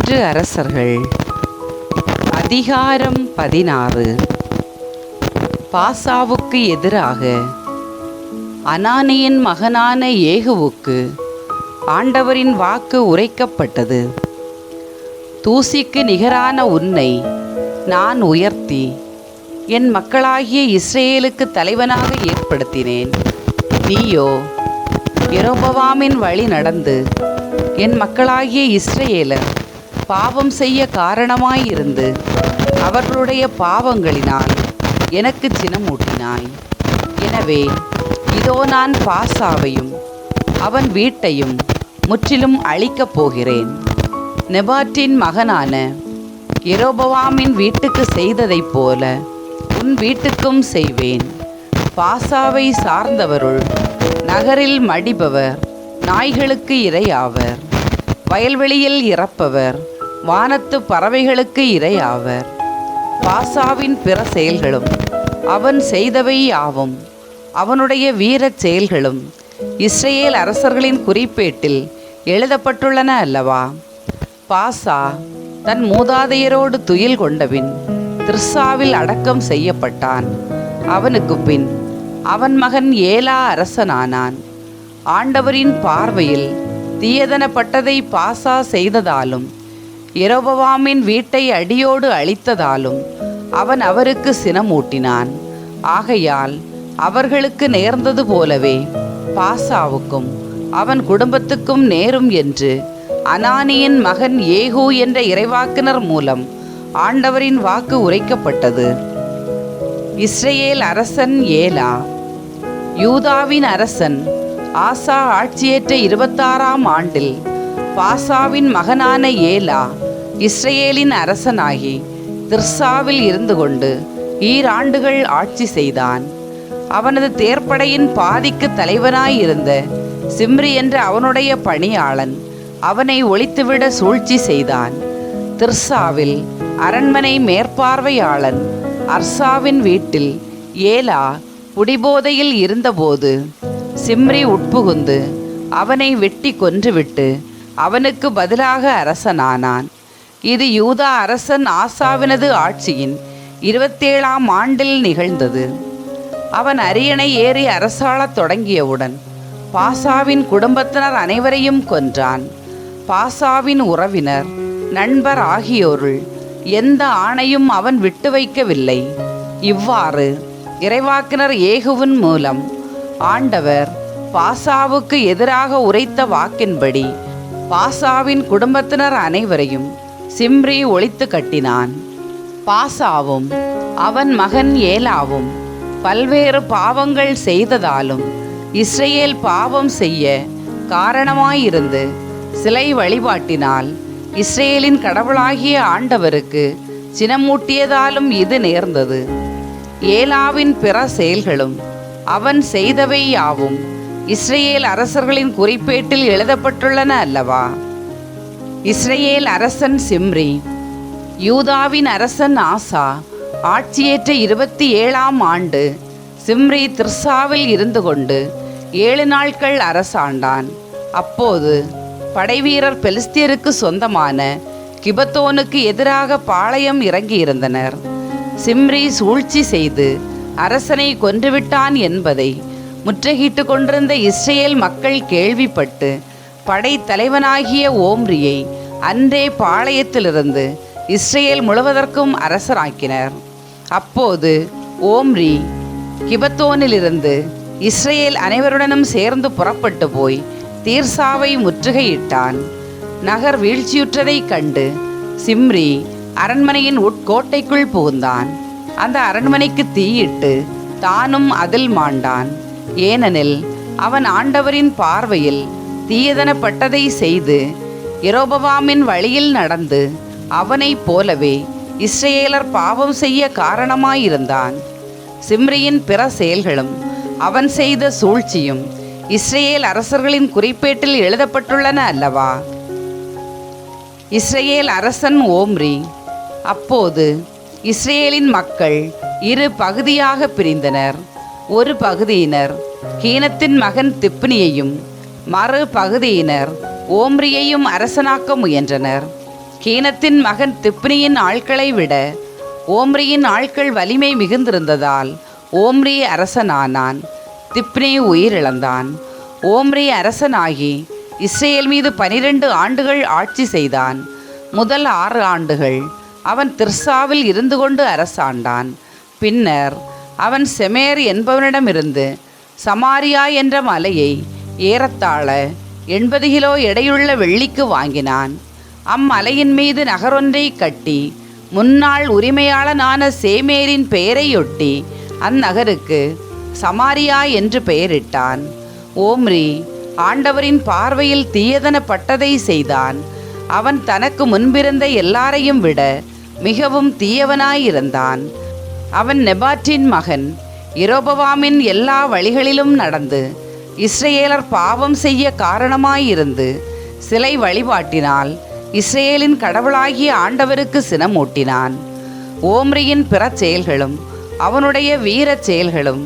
ஒன்று அரசர்கள் அதிகாரம் 16. பாசாவுக்கு எதிராக அனானியின் மகனான ஏகுவுக்கு ஆண்டவரின் வாக்கு உரைக்கப்பட்டது. தூசிக்கு நிகரான உன்னை நான் உயர்த்தி என் மக்களாகிய இஸ்ரேலுக்கு தலைவனாக ஏற்படுத்தினேன். நீயோ யெரொபெயாமின் வழி நடந்து என் மக்களாகிய இஸ்ரேலர் பாவம் செய்ய காரணமாயிருந்து அவர்களுடைய பாவங்களினால் எனக்கு சினமூட்டினாய். எனவே இதோ நான் பாசாவையும் அவன் வீட்டையும் முற்றிலும் அழிக்கப் போகிறேன். நெபாட்டின் மகனான யெரொபெயாமின் வீட்டுக்கு செய்ததைப் போல உன் வீட்டுக்கும் செய்வேன். பாசாவை சார்ந்தவருள் நகரில் மடிபவர் நாய்களுக்கு இரையாவர். வயல்வெளியில் இறப்பவர் வானத்து பறவைகளுக்கு இரையாவர். பாசாவின் பிற செயல்களும் அவன் செய்தவை யாவும் அவனுடைய வீரச் செயல்களும் இஸ்ரேல் அரசர்களின் குறிப்பேட்டில் எழுதப்பட்டுள்ளன அல்லவா? பாசா தன் மூதாதையரோடு துயில் கொண்டபின் திர்சாவில் அடக்கம் செய்யப்பட்டான். அவனுக்கு பின் அவன் மகன் ஏலா அரசனானான். ஆண்டவரின் பார்வையில் தீயதனப்பட்டதை பாசா செய்ததாலும் யெரொபெயாமின் வீட்டை அடியோடு அழித்ததாலும் அவன் அவருக்கு சினமூட்டினான். ஆகையால் அவர்களுக்கு நேர்ந்தது போலவே பாசாவுக்கும் அவன் குடும்பத்துக்கும் நேரும் என்று அனானியின் மகன் ஏகு என்ற இறைவாக்கினர் மூலம் ஆண்டவரின் வாக்கு உரைக்கப்பட்டது. இஸ்ரேல் அரசன் ஏலா. யூதாவின் அரசன் ஆசா ஆட்சியேற்ற 26ஆம் ஆண்டில் பாசாவின் மகனான ஏலா இஸ்ரேலின் அரசனாகி திர்சாவில் இருந்து கொண்டு ஈராண்டுகள் ஆட்சி செய்தான். அவனது தேர்ப்படையின் பாதிக்கு தலைவனாயிருந்த சிம்ரி என்ற அவனுடைய பணியாளன் அவனை ஒழித்துவிட சூழ்ச்சி செய்தான். திர்சாவில் அரண்மனை மேற்பார்வையாளன் அர்சாவின் வீட்டில் ஏலா குடிபோதையில் இருந்தபோது சிம்ரி உட்புகுந்து அவனை வெட்டி கொன்றுவிட்டு அவனுக்கு பதிலாக அரசனானான். இது யூதா அரசன் ஆசாவினது ஆட்சியின் 27ஆம் ஆண்டில் நிகழ்ந்தது. அவன் அரியணை ஏறி அரசாளத் தொடங்கியவுடன் பாசாவின் குடும்பத்தினர் அனைவரையும் கொன்றான். பாசாவின் உறவினர் நண்பர் ஆகியோருள் எந்த ஆணையும் அவன் விட்டு வைக்கவில்லை. இவ்வாறு இறைவாக்கினர் ஏகுவின் மூலம் ஆண்டவர் பாசாவுக்கு எதிராக உரைத்த வாக்கின்படி பாசாவின் குடும்பத்தினர் அனைவரையும் சிம்ரி ஒழித்து கட்டினான். பாசாவும் அவன் மகன் ஏலாவும் பல்வேறு பாவங்கள் செய்ததாலும் இஸ்ரேல் பாவம் செய்ய காரணமாயிருந்து சிலை வழிபாட்டினால் இஸ்ரேலின் கடவுளாகிய ஆண்டவருக்கு சினமூட்டியதாலும் இது நேர்ந்தது. ஏலாவின் பிற செயல்களும் அவன் செய்தவை யாவும் இஸ்ரேல் அரசர்களின் குறிப்பேட்டில் எழுதப்பட்டுள்ளன அல்லவா? இஸ்ரேல் அரசன் சிம்ரி. யூதாவின் அரசன் ஆசா ஆட்சியேற்ற 27ஆம் ஆண்டு சிம்ரி திர்சாவில் இருந்து கொண்டு 7 நாட்கள் அரசாண்டான். அப்போது படைவீரர் பெலிஸ்தியருக்கு சொந்தமான கிபத்தோனுக்கு எதிராக பாளையம் இறங்கியிருந்தனர். சிம்ரி சூழ்ச்சி செய்து அரசனை கொன்றுவிட்டான் என்பதை முற்றுகையிட்டு கொண்டிருந்த இஸ்ரேல் மக்கள் கேள்விப்பட்டு படை தலைவனாகிய ஓம்ரியை அன்றே பாளையத்திலிருந்து இஸ்ரேல் முழுவதற்கும் அரசராக்கினர். அப்போது ஓம்ரி கிபத்தோனிலிருந்து இஸ்ரேல் அனைவருடனும் சேர்ந்து புறப்பட்டு போய் தீர்சாவை முற்றுகையிட்டான். நகர் வீழ்ச்சியுற்றதைக் கண்டு சிம்ரி அரண்மனையின் உட்கோட்டைக்குள் புகுந்தான். அந்த அரண்மனைக்கு தீயிட்டு தானும் அதில் மாண்டான். ஏனெனில் அவன் ஆண்டவரின் பார்வையில் தீயதனப்பட்டதை செய்து யெரொபெயாமின் வழியில் நடந்து அவனைப் போலவே இஸ்ரேலர் பாவம் செய்ய காரணமாயிருந்தான். சிம்ரியின் பிற செயல்களும் அவன் செய்த சூழ்ச்சியும் இஸ்ரேல் அரசர்களின் குறிப்பேட்டில் எழுதப்பட்டுள்ளன அல்லவா? இஸ்ரேல் அரசன் ஓம்ரி. அப்போது இஸ்ரேலின் மக்கள் 2 பகுதியாக பிரிந்தனர். ஒரு பகுதியினர் கீனத்தின் மகன் திப்னியையும் மறு பகுதியினர் ஓம்ரியையும் அரசனாக்க முயன்றனர். கீனத்தின் மகன் திப்னியின் ஆட்களை விட ஓம்ரியின் ஆட்கள் வலிமை மிகுந்திருந்ததால் ஓம்ரி அரசனானான். திப்னி உயிரிழந்தான். ஓம்ரி அரசனாகி இஸ்ரேல் மீது 12 ஆண்டுகள் ஆட்சி செய்தான். முதல் 6 ஆண்டுகள் அவன் திர்சாவில் இருந்து கொண்டு அரசாண்டான். பின்னர் அவன் செமேர் என்பவனிடமிருந்து சமாரியா என்ற மலையை ஏறத்தாழ 80 கிலோ எடையுள்ள வெள்ளிக்கு வாங்கினான். அம்மலையின் மீது நகரொன்றை கட்டி முன்னாள் உரிமையாளனான சேமேரின் பெயரையொட்டி அந்நகருக்கு சமாரியா என்று பெயரிட்டான். ஓம்ரி ஆண்டவரின் பார்வையில் தீயதனப்பட்டதை செய்தான். அவன் தனக்கு முன்பிருந்த எல்லாரையும் விட மிகவும் தீயவனாயிருந்தான். அவன் நெபாட்டின் மகன் யெரொபெயாமின் எல்லா வழிகளிலும் நடந்து இஸ்ரேலர் பாவம் செய்ய காரணமாயிருந்து சிலை வழிபாட்டினால் இஸ்ரேலின் கடவுளாகிய ஆண்டவருக்கு சினமூட்டினான். ஓம்ரியின் பிற செயல்களும் அவனுடைய வீர செயல்களும்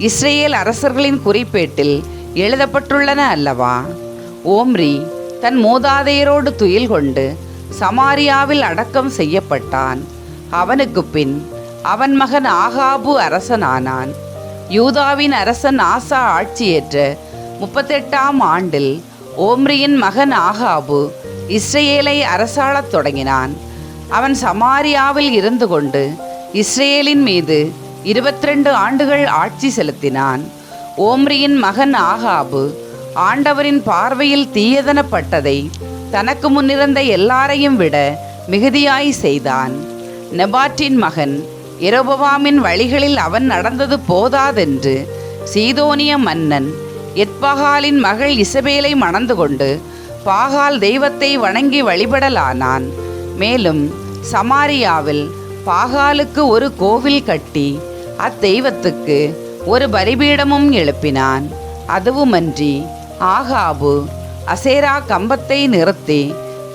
இஸ்ரேல் அரசர்களின் குறிப்பேட்டில் எழுதப்பட்டுள்ளன அல்லவா? ஓம்ரி தன் மூதாதையரோடு துயில் கொண்டு சமாரியாவில் அடக்கம் செய்யப்பட்டான். அவனுக்கு பின் அவன் மகன் ஆகாபு அரசனானான். யூதாவின் அரசன் ஆசா ஆட்சியேற்ற 38ஆம் ஆண்டில் ஓம்ரியின் மகன் ஆகாபு இஸ்ரேலை அரசாளத் தொடங்கினான். அவன் சமாரியாவில் இருந்து கொண்டு இஸ்ரேலின் மீது 22 ஆண்டுகள் ஆட்சி செலுத்தினான். ஓம்ரியின் மகன் ஆகாபு ஆண்டவரின் பார்வையில் தீயதனப்பட்டதை தனக்கு முன்னிருந்த எல்லாரையும் விட மிகுதியாய் செய்தான். நெபாட்டின் மகன் யெரொபெயாமின் வழிகளில் அவன் நடந்தது போதாதென்று சீதோனிய மன்னன் எத்பகாலின் மகள் இசபேலை மணந்து கொண்டு பாகால் தெய்வத்தை வணங்கி வழிபடலானான். மேலும் சமாரியாவில் பாகாலுக்கு ஒரு கோவில் கட்டி அத்தெய்வத்துக்கு ஒரு பலிபீடமும் எழுப்பினான். அதுவுமன்றி ஆகாபு அசேரா கம்பத்தை நிறுத்தி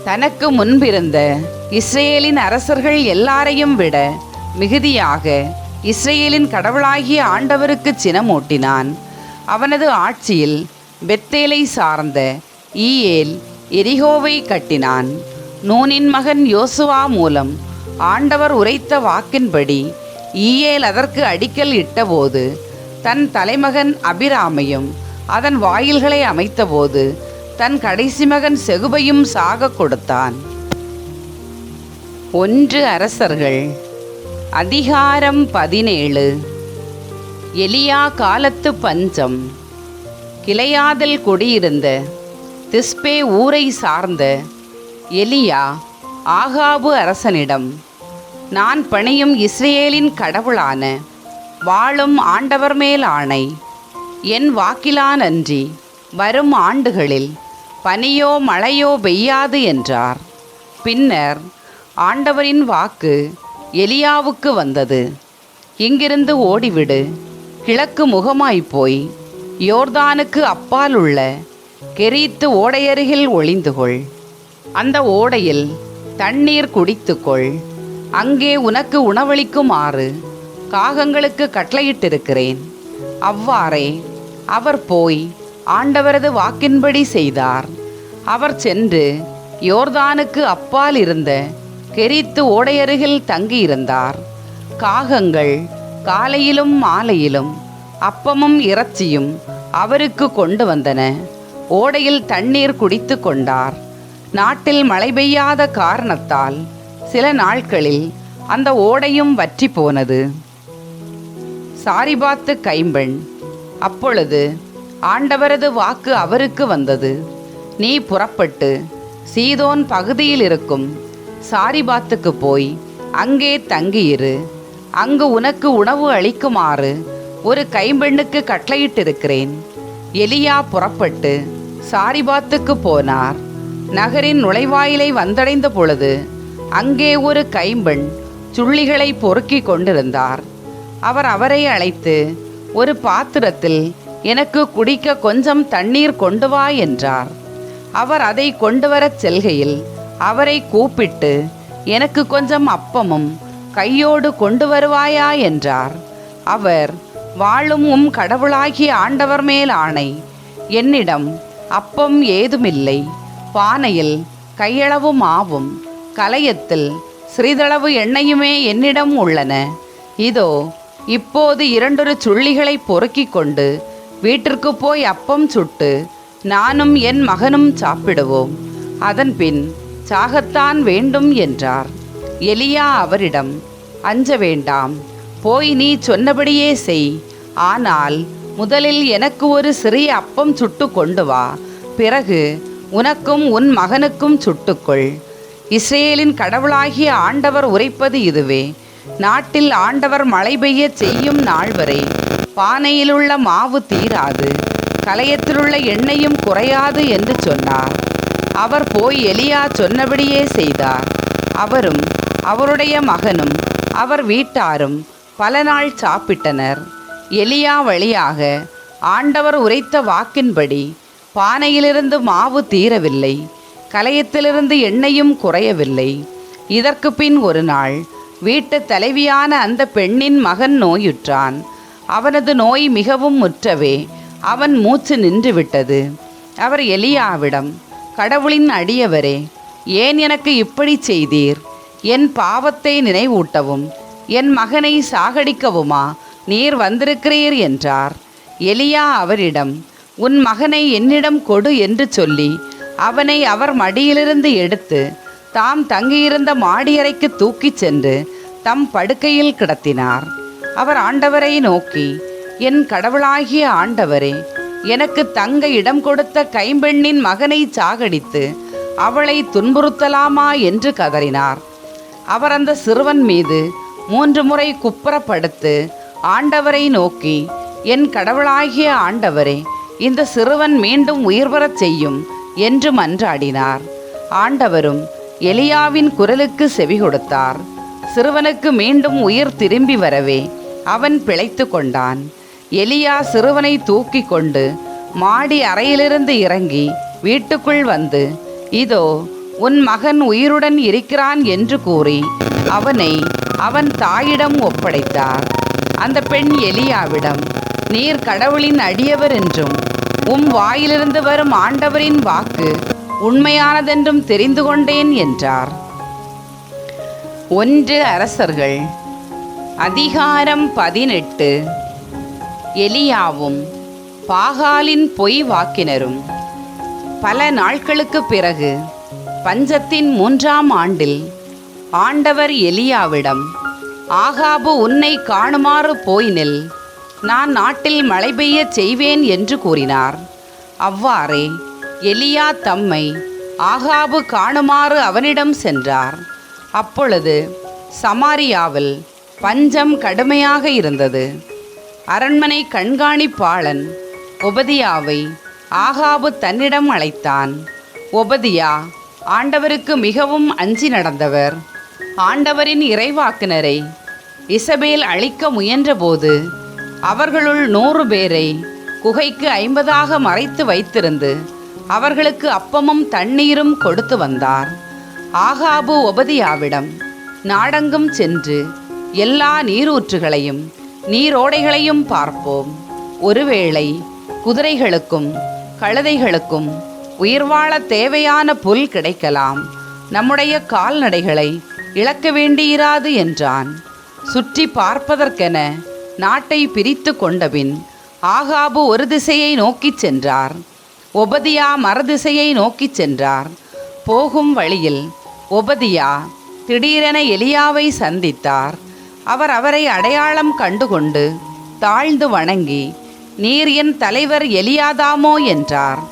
தனக்கு முன்பிருந்த இஸ்ரேலின் அரசர்கள் எல்லாரையும் விட மிகுதியாக இஸ்ரேலின் கடவுளாகிய ஆண்டவருக்கு சினமூட்டினான். அவனது ஆட்சியில் பெத்தேலை சார்ந்த ஈயேல் எரிகோவை கட்டினான். நூனின் மகன் யோசுவா மூலம் ஆண்டவர் உரைத்த வாக்கின்படி ஈயேல் அதற்கு அடிக்கல் இட்டபோது தன் தலைமகன் அபிராமையும் அதன் வாயில்களை அமைத்தபோது தன் கடைசி மகன் செகுபையும் சாக கொடுத்தான். 1 அரசர்கள் அதிகாரம் 17. எலியா காலத்து பஞ்சம். கிளையாதில் குடியிருந்த திஸ்பே ஊரை சார்ந்த எலியா ஆகாபு அரசனிடம், நான் பணியும் இஸ்ரேலின் கடவுளான வாழும் ஆண்டவர் மேல் ஆணை, என் வாக்கிலானன்றி வரும் ஆண்டுகளில் பனியோ மழையோ பெய்யாது என்றார். பின்னர் ஆண்டவரின் வாக்கு எலியாவுக்கு வந்தது, இங்கிருந்து ஓடிவிடு, கிழக்கு முகமாய்ப்போய் யோர்தானுக்கு அப்பால் உள்ள கெரீத்து ஓடையருகில் ஒளிந்துகொள். அந்த ஓடையில் தண்ணீர் குடித்துக்கொள். அங்கே உனக்கு உணவளிக்குமாறு காகங்களுக்கு கட்டளையிட்டிருக்கிறேன். அவ்வாறே அவர் போய் ஆண்டவரது வாக்கின்படி செய்தார். அவர் சென்று யோர்தானுக்கு அப்பால் இருந்த கெரீத்து ஓடையருகில் தங்கியிருந்தார். காகங்கள் காலையிலும் மாலையிலும் அப்பமும் இறைச்சியும் அவருக்கு கொண்டு வந்தன. ஓடையில் தண்ணீர் குடித்து கொண்டார். நாட்டில் மழை பெய்யாத காரணத்தால் சில நாட்களில் அந்த ஓடையும் வற்றி போனது. சாரிபாத்து கைம்பெண். அப்பொழுது ஆண்டவரது வாக்கு அவருக்கு வந்தது, நீ புறப்பட்டு சீதோன் பகுதியில் இருக்கும் சாரிபாத்துக்கு போய் அங்கே தங்கியிரு. அங்கு உனக்கு உணவு அளிக்குமாறு ஒரு கைம்பெண்ணுக்கு கட்டளையிட்டிருக்கிறேன். எலியா புறப்பட்டு சாரிபாத்துக்கு போனார். நகரின் நுழைவாயிலை வந்தடைந்த பொழுது அங்கே ஒரு கைம்பெண் சுள்ளிகளை பொறுக்கி கொண்டிருந்தார். அவர் அவரை அழைத்து, ஒரு பாத்திரத்தில் எனக்கு குடிக்க கொஞ்சம் தண்ணீர் கொண்டு வா என்றார். அவர் அதை கொண்டு வரச் செல்கையில் அவரை கூப்பிட்டு, எனக்கு கொஞ்சம் அப்பமும் கையோடு கொண்டு வருவாயா என்றார். அவர், வாழும் உம் கடவுளாகிய ஆண்டவர் மேல் ஆணை, என்னிடம் அப்பம் ஏதுமில்லை. பானையில் கையளவு மாவும் கலயத்தில் சிறிதளவு எண்ணெயுமே என்னிடம் உள்ளன. இதோ இப்போது 2 சுள்ளிகளை பொறுக்கிக் கொண்டு வீட்டிற்கு போய் அப்பம் சுட்டு நானும் என் மகனும் சாப்பிடுவோம். அதன்பின் சாகத்தான் வேண்டும் என்றார். எலியா அவரிடம், அஞ்ச வேண்டாம், போய் நீ சொன்னபடியே செய். ஆனால் முதலில் எனக்கு ஒரு சிறிய அப்பம் சுட்டு கொண்டு வா, பிறகு உனக்கும் உன் மகனுக்கும் சுட்டுக்கொள். இஸ்ரேலின் கடவுளாகிய ஆண்டவர் உரைப்பது இதுவே: நாட்டில் ஆண்டவர் மழை பெய்யச் செய்யும் நாள் வரை பானையிலுள்ள மாவு தீராது, கலயத்திலுள்ள எண்ணெயும் குறையாது என்று சொன்னார். அவர் போய் எலியா சொன்னபடியே செய்தார். அவரும் அவருடைய மகனும் அவர் வீட்டாரும் பல நாள் சாப்பிட்டனர். எலியா வழியாக ஆண்டவர் உரைத்த வாக்கின்படி பானையிலிருந்து மாவு தீரவில்லை, கலயத்திலிருந்து எண்ணெயும் குறையவில்லை. இதற்கு பின் ஒரு நாள் வீட்டு தலைவியான அந்த பெண்ணின் மகன் நோயுற்றான். அவனது நோய் மிகவும் முற்றவே அவன் மூச்சு நின்றுவிட்டது. அவர் எலியாவிடம், கடவுளின் அடியவரே, ஏன் எனக்கு இப்படி செய்தீர்? என் பாவத்தை நினைவூட்டவும் என் மகனை சாகடிக்கவுமா நீர் வந்திருக்கிறீர் என்றார். எலியா அவரிடம், உன் மகனை என்னிடம் கொடு என்று சொல்லி அவனை அவர் மடியிலிருந்து எடுத்து தாம் தங்கியிருந்த மாடியறைக்கு தூக்கிச் சென்று தம் படுக்கையில் கிடத்தினார். அவர் ஆண்டவரை நோக்கி, என் கடவுளாகிய ஆண்டவரே, எனக்கு தங்க இடம் கொடுத்த கைம்பெண்ணின் மகனை சாகடித்து அவளை துன்புறுத்தலாமா என்று கதறினார். அவர் அந்த சிறுவன் மீது 3 முறை குப்புறப்படுத்து ஆண்டவரை நோக்கி, என் கடவுளாகிய ஆண்டவரே, இந்த சிறுவன் மீண்டும் உயிர் பெறச் செய்யும் என்று மன்றாடினார். ஆண்டவரும் எலியாவின் குரலுக்கு செவி கொடுத்தார். சிறுவனுக்கு மீண்டும் உயிர் திரும்பி வரவே அவன் பிழைத்து கொண்டான். எலியா சிறுவனை தூக்கி கொண்டு மாடி அறையிலிருந்து இறங்கி வீட்டுக்குள் வந்து, இதோ உன் மகன் உயிருடன் இருக்கிறான் என்று கூறி அவனை அவன் தாயிடம் ஒப்படைத்தார். அந்த பெண் எலியாவிடம், நீர் கடவுளின் அடியவர் என்றும் வாயிலிருந்து வரும் ஆண்டவரின் வாக்கு உண்மையானதென்றும் தெரிந்து கொண்டேன் என்றார். 1 அரசர்கள் அதிகாரம் 18. எலியாவும் பாகாலின் பொய் வாக்கினரும். பல நாட்களுக்கு பிறகு பஞ்சத்தின் 3ஆம் ஆண்டில் ஆண்டவர் எலியாவிடம், ஆகாபு உன்னை காணுமாறு போய் நில், நான் நாட்டில் மழை பெய்யச் செய்வேன் என்று கூறினார். அவ்வாறே எலியா தம்மை ஆகாபு காணுமாறு அவனிடம் சென்றார். அப்பொழுது சமாரியாவில் பஞ்சம் கடுமையாக இருந்தது. அரண்மனை கண்காணிப்பாளன் ஒபதியாவை ஆகாபு தன்னிடம் அழைத்தான். ஒபதியா ஆண்டவருக்கு மிகவும் அஞ்சி நடந்தவர். ஆண்டவரின் இறைவாக்கினரை இசபேல் அழிக்க முயன்றபோது அவர்களுள் 100 பேரை குகைக்கு 50ஆக மறைத்து வைத்திருந்து அவர்களுக்கு அப்பமும் தண்ணீரும் கொடுத்து வந்தார். ஆகாபு ஒபதியாவிடம், நாடெங்கும் சென்று எல்லா நீரூற்றுகளையும் நீரோடைகளையும் பார்ப்போம். ஒருவேளை குதிரைகளுக்கும் கழுதைகளுக்கும் உயிர் வாழ தேவையான புல் கிடைக்கலாம், நம்முடைய கால்நடைகளை இழக்க வேண்டியிராது என்றான். சுற்றி பார்ப்பதற்கென நாட்டை பிரித்து கொண்டபின் ஆகாபு ஒரு திசையை நோக்கிச் சென்றார், ஒபதியா மறுதிசையை நோக்கிச் சென்றார். போகும் வழியில் ஒபதியா திடீரென எலியாவை சந்தித்தார். அவர் அவரை அடையாளம் கண்டுகொண்டு தாழ்ந்து வணங்கி, நீர் என் தலைவர் எலியாதாமோ என்றார்.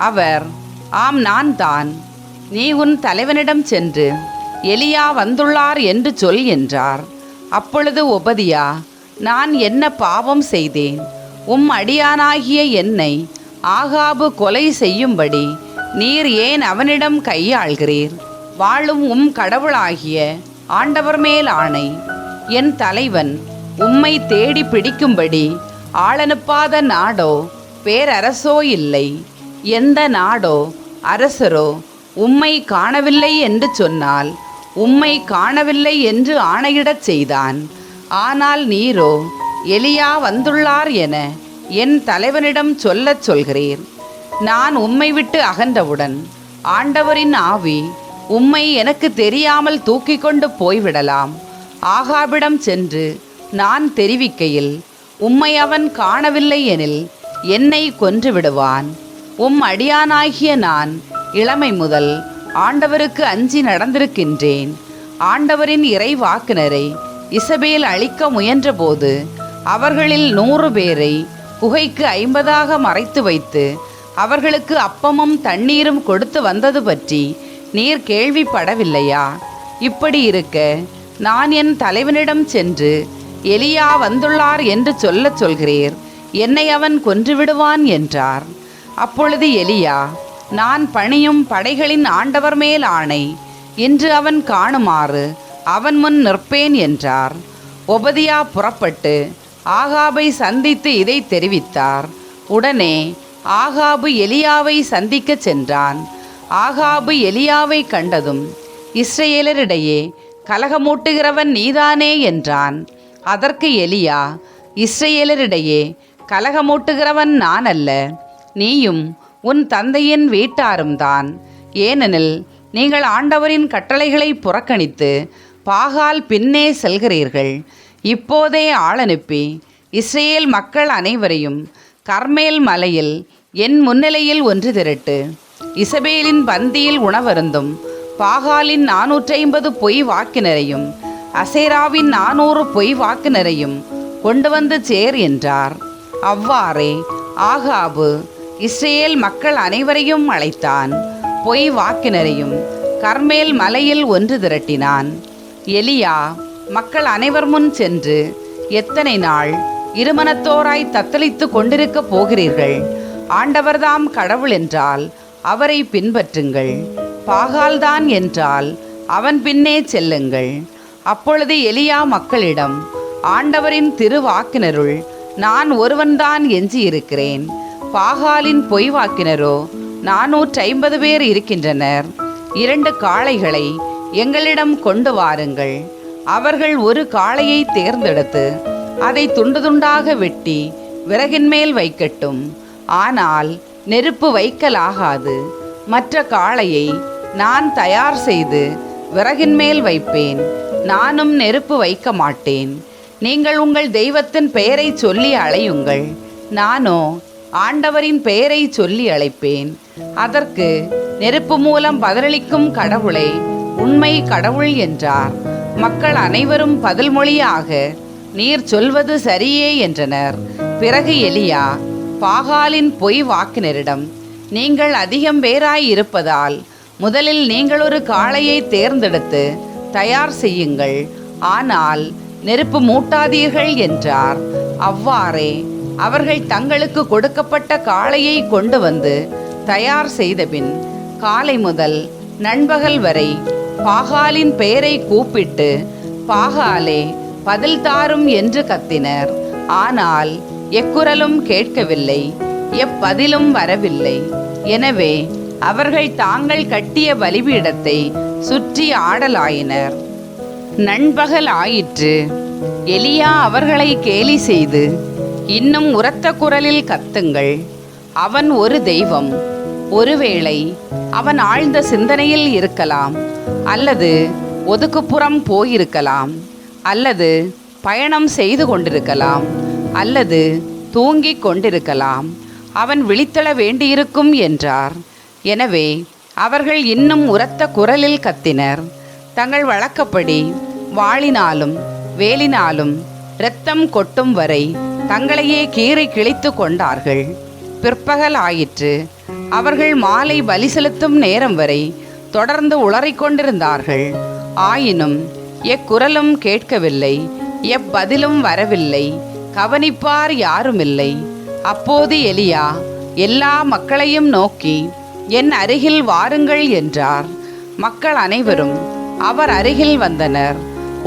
அவர், ஆம், நான் தான். நீ உன் தலைவனிடம் சென்று எலியா வந்துள்ளார் என்று சொல் என்றார். அப்பொழுது ஒபதியா, நான் என்ன பாவம் செய்தேன்? அடியானாகிய என்னை ஆகாபு கொலை செய்யும்படி நீர் ஏன் அவனிடம் கையாள்கிறீர்? வாழும் கடவுளாகிய ஆண்டவர் மேல் ஆணை, என் தலைவன் உம்மை தேடி பிடிக்கும்படி ஆளனுப்பாத நாடோ பேரரசோ இல்லை. எந்த நாடோ அரசரோ உம்மை காணவில்லை என்று சொன்னால் உம்மை காணவில்லை என்று ஆணையிடச் செய்தான். ஆனால் நீரோ எலியா வந்துள்ளார் என என் தலைவனிடம் சொல்லச் சொல்கிறீர். நான் உம்மை விட்டு அகன்றவுடன் ஆண்டவரின் ஆவி உம்மை எனக்கு தெரியாமல் தூக்கி கொண்டு போய்விடலாம். ஆகாபிடம் சென்று நான் தெரிவிக்கையில் உம்மை அவன் காணவில்லை எனில் என்னை கொன்று விடுவான். உம் அடியானாகிய நான் இளமை முதல் ஆண்டவருக்கு அஞ்சி நடந்திருக்கின்றேன். ஆண்டவரின் இறைவாக்கினரை இசபேல் அழிக்க முயன்றபோது அவர்களில் 100 பேரை குகைக்கு 50ஆக மறைத்து வைத்து அவர்களுக்கு அப்பமும் தண்ணீரும் கொடுத்து வந்தது பற்றி நீர் கேள்விப்படவில்லையா? இப்படி இருக்க நான் என் தலைவனிடம் சென்று எலியா வந்துள்ளார் என்று சொல்லச் சொல்கிறீர், என்னை அவன் கொன்றுவிடுவான் என்றார். அப்பொழுது எலியா, நான் பணியும் படைகளின் ஆண்டவர் மேல் ஆணை, இன்று அவன் காணுமாறு அவன் முன் நிற்பேன் என்றார். ஒபதியா புறப்பட்டு ஆகாபை சந்தித்து இதை தெரிவித்தார். உடனே ஆகாபு எலியாவை சந்திக்கச் சென்றான். ஆகாபு எலியாவை கண்டதும், இஸ்ரவேலரிடையே கலகமூட்டுகிறவன் நீதானே என்றான். அதற்கு எலியா, இஸ்ரவேலரிடையே கலகமூட்டுகிறவன் நான் அல்ல, நீயும் உன் தந்தையின் வீட்டாரும் தான். ஏனெனில் நீங்கள் ஆண்டவரின் கட்டளைகளை புறக்கணித்து பாகால் பின்னே செல்கிறீர்கள். இப்போதே ஆளனுப்பி இஸ்ரேல் மக்கள் அனைவரையும் கர்மேல் மலையில் என் முன்னிலையில் ஒன்று திரட்டு. இசபேலின் பந்தியில் உணவருந்தும் பாகாலின் 450 பொய் வாக்கினரையும் அசேராவின் 400 பொய் வாக்கினரையும் கொண்டு வந்து சேர் என்றார். அவ்வாறே ஆகாபு இஸ்ரேல் மக்கள் அனைவரையும் அழைத்தான். பொய் வாக்கினரையும் கர்மேல் மலையில் ஒன்று திரட்டினான். எலியா மக்கள் அனைவர் முன் சென்று, எத்தனை நாள் இருமனத்தோராய் தத்தளித்து கொண்டிருக்கப் போகிறீர்கள்? ஆண்டவர்தாம் கடவுள் என்றால் அவரை பின்பற்றுங்கள், பாகால்தான் என்றால் அவன் பின்னே செல்லுங்கள். அப்பொழுது எலியா மக்களிடம், ஆண்டவரின் திருவாக்கினருள் நான் ஒருவன்தான் எஞ்சியிருக்கிறேன். பாகாலின் பொய் வாக்கினரோ 450 பேர் இருக்கின்றனர். 2 காளைகளை எங்களிடம் கொண்டு வாருங்கள். அவர்கள் ஒரு காளையை தேர்ந்தெடுத்து அதை துண்டு துண்டாக வெட்டி விறகின் மேல் வைக்கட்டும். ஆனால் நெருப்பு வைக்கலாகாது. மற்ற காளையை நான் தயார் செய்து விறகின் மேல் வைப்பேன். நானும் நெருப்பு வைக்க மாட்டேன். நீங்கள் உங்கள் தெய்வத்தின் பெயரை சொல்லி அழையுங்கள். நானோ ஆண்டவரின் பெயரை சொல்லி அழைப்பேன். அதற்கு நெருப்பு மூலம் பதிலளிக்கும் கடவுளை உண்மை கடவுள் என்றார். மக்கள் அனைவரும் பதில் மொழியாக, நீர் சொல்வது சரியே என்றனர். பிறகு எலியா பாகாலின் பொய் வாக்கினரிடம், நீங்கள் அதிகம் பேராய் இருப்பதால் முதலில் நீங்கள் ஒரு காளையை தேர்ந்தெடுத்து தயார் செய்யுங்கள். ஆனால் நெருப்பு மூட்டாதீர்கள் என்றார். அவ்வாறே அவர்கள் தங்களுக்கு கொடுக்கப்பட்ட காளையை கொண்டு வந்து தயார் செய்தபின் காலை முதல் நண்பகல் வரை பாகாலின் பெயரை கூப்பிட்டு, பாகாலே பதில் தாரும் என்று கத்தினர். ஆனால் எக்குரலும் கேட்கவில்லை, எப்பதிலும் வரவில்லை. எனவே அவர்கள் தாங்கள் கட்டிய பலிபீடத்தை சுற்றி ஆடலாயினர். நண்பகல் ஆயிற்று. எலியா அவர்களை கேலி செய்து, இன்னும் உரத்த குரலில் கத்துங்கள், அவன் ஒரு தெய்வம். ஒருவேளை அவன் ஆழ்ந்த சிந்தனையில் இருக்கலாம், அல்லது ஒதுக்குப்புறம் போயிருக்கலாம், அல்லது பயணம் செய்து கொண்டிருக்கலாம், அல்லது தூங்கிக் கொண்டிருக்கலாம். அவன் விழித்தெழ வேண்டியிருக்கும் என்றார். எனவே அவர்கள் இன்னும் உரத்த குரலில் கத்தினர். தங்கள் வழக்கப்படி வாளினாலும் வேலினாலும் இரத்தம் கொட்டும் வரை தங்களையே கீறி கிழித்து கொண்டார்கள். பிற்பகல் ஆயிற்று. அவர்கள் மாலை பலி செலுத்தும் நேரம் வரை தொடர்ந்து உளறிக் கொண்டிருந்தார்கள். ஆயினும் எக்குரலும் கேட்கவில்லை, எப்பதிலும் வரவில்லை. கவனிப்பார் யாருமில்லை. அப்போது எலியா எல்லா மக்களையும் நோக்கி, என் அருகில் வாருங்கள் என்றார். மக்கள் அனைவரும் அவர் அருகில் வந்தனர்.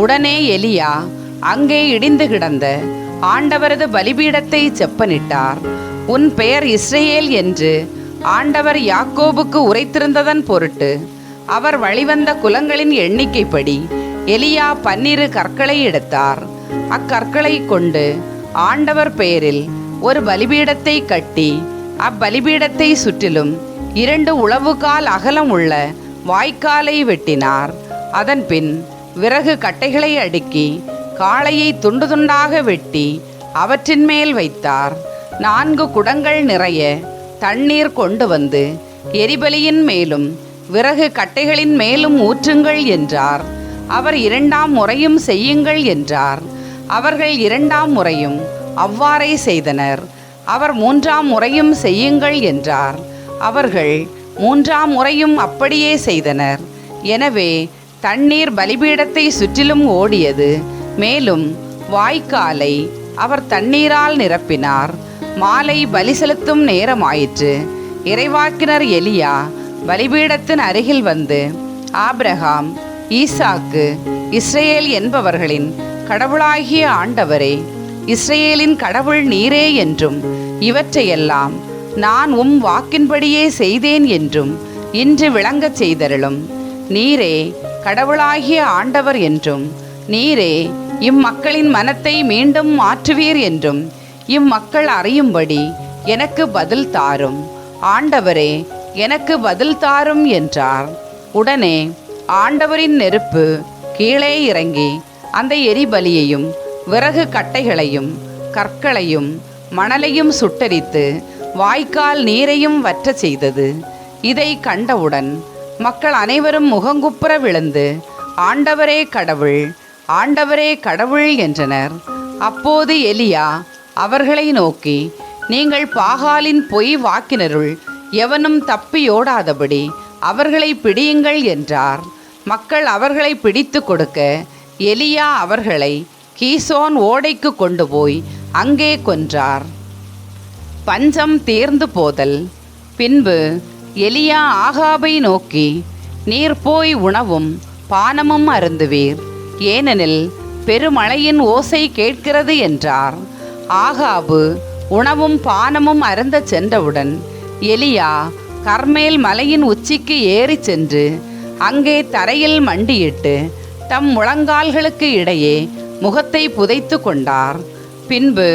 உடனே எலியா அங்கே இடிந்து கிடந்த ஆண்டவரது பலிபீடத்தை செப்பனிட்டார். உன் பெயர் இஸ்ரேல் என்று ஆண்டவர் யாக்கோபுக்கு உரைத்திருந்ததன் பொருட்டு அவர் வழிவந்த குலங்களின் எண்ணிக்கைப்படி எலியா 12 கற்களை எடுத்தார். அக்கற்களை கொண்டு ஆண்டவர் பெயரில் ஒரு பலிபீடத்தை கட்டி அப்பலிபீடத்தை சுற்றிலும் 2 உளவுகால் அகலம் உள்ள வாய்க்காலை வெட்டினார். அதன்பின் விறகு கட்டைகளை அடுக்கி காளையை துண்டு துண்டாக வெட்டி அவற்றின் மேல் வைத்தார். 4 குடங்கள் நிறைய தண்ணீர் கொண்டு வந்து எரிபலியின் மேலும் விறகு கட்டைகளின் மேலும் ஊற்றுங்கள் என்றார். அவர் 2ஆம் முறையும் செய்யுங்கள் என்றார். அவர்கள் 2ஆம் முறையும் அவ்வாறே செய்தனர். அவர் 3ஆம் முறையும் செய்யுங்கள் என்றார். அவர்கள் 3ஆம் முறையும் அப்படியே செய்தனர். எனவே தண்ணீர் பலிபீடத்தை சுற்றிலும் ஓடியது. மேலும் வாய்க்காலை அவர் தண்ணீரால் நிரப்பினார். மாலை பலி செலுத்தும் நேரமாயிற்று. இறைவாக்கினர் எலியா பலிபீடத்தின் அருகில் வந்து, ஆபிரகாம், ஈசாக்கு, இஸ்ரேல் என்பவர்களின் கடவுளாகிய ஆண்டவரே, இஸ்ரேலின் கடவுள் நீரே என்றும் இவற்றையெல்லாம் நான் வாக்கின்படியே செய்தேன் என்றும் இன்று விளங்கச் செய்தருளும். நீரே கடவுளாகிய ஆண்டவர் என்றும் நீரே இம்மக்களின் மனத்தை மீண்டும் மாற்றுவீர் என்றும் இம்மக்கள் அறியும்படி எனக்கு பதில் தாரும். ஆண்டவரே, எனக்கு பதில் தாரும் என்றார். உடனே ஆண்டவரின் நெருப்பு கீழே இறங்கி அந்த எரிபலியையும் விறகு கட்டைகளையும் கற்களையும் மணலையும் சுட்டரித்து வாய்க்கால் நீரையும் வற்றச் செய்தது. இதை கண்டவுடன் மக்கள் அனைவரும் முகங்குப்புற விழுந்து, ஆண்டவரே கடவுள், ஆண்டவரே கடவுள் என்றனர். அப்போது எலியா அவர்களை நோக்கி, நீங்கள் பாகாலின் பொய் வாக்கினருள் எவனும் தப்பியோடாதபடி அவர்களை பிடியுங்கள் என்றார். மக்கள் அவர்களை பிடித்து கொடுக்க எலியா அவர்களை கீசோன் ஓடைக்கு கொண்டு போய் அங்கே கொன்றார். பஞ்சம் தீர்ந்து போதல். பின்பு எலியா ஆகாபை நோக்கி, நீர் போய் உணவும் பானமும் அருந்துவீர், ஏனெனில் பெருமழையின் ஓசை கேட்கிறது என்றார். ஆகாபு உணவும் பானமும் அருந்த சென்றவுடன் எலியா கர்மேல் மலையின் உச்சிக்கு ஏறி சென்று அங்கே தரையில் மண்டியிட்டு தம் முழங்கால்களுக்கு இடையே முகத்தை புதைத்து கொண்டார். பின்பு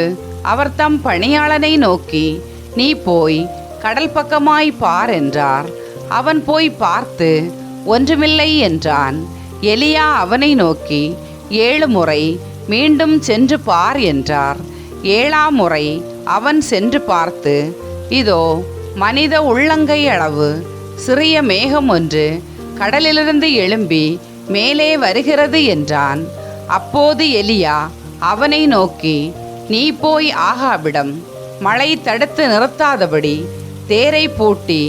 அவர் தம் பணியாளனை நோக்கி, நீ போய் கடல் பக்கமாய் பார் என்றார். அவன் போய் பார்த்து ஒன்றுமில்லை என்றான். எலியா அவனை நோக்கி, 7 முறை மீண்டும் சென்று பார் என்றார். 7ஆம் முறை அவன் சென்று பார்த்து, இதோ மனித உள்ளங்கை அளவு சிறிய மேகம் ஒன்று கடலிலிருந்து எழும்பி மேலே வருகிறது என்றான். அப்போது எலியா அவனை நோக்கி, நீ போய் ஆகாபிடம் மழை தடுத்து நிறுத்தாதபடி தேரை பூட்டி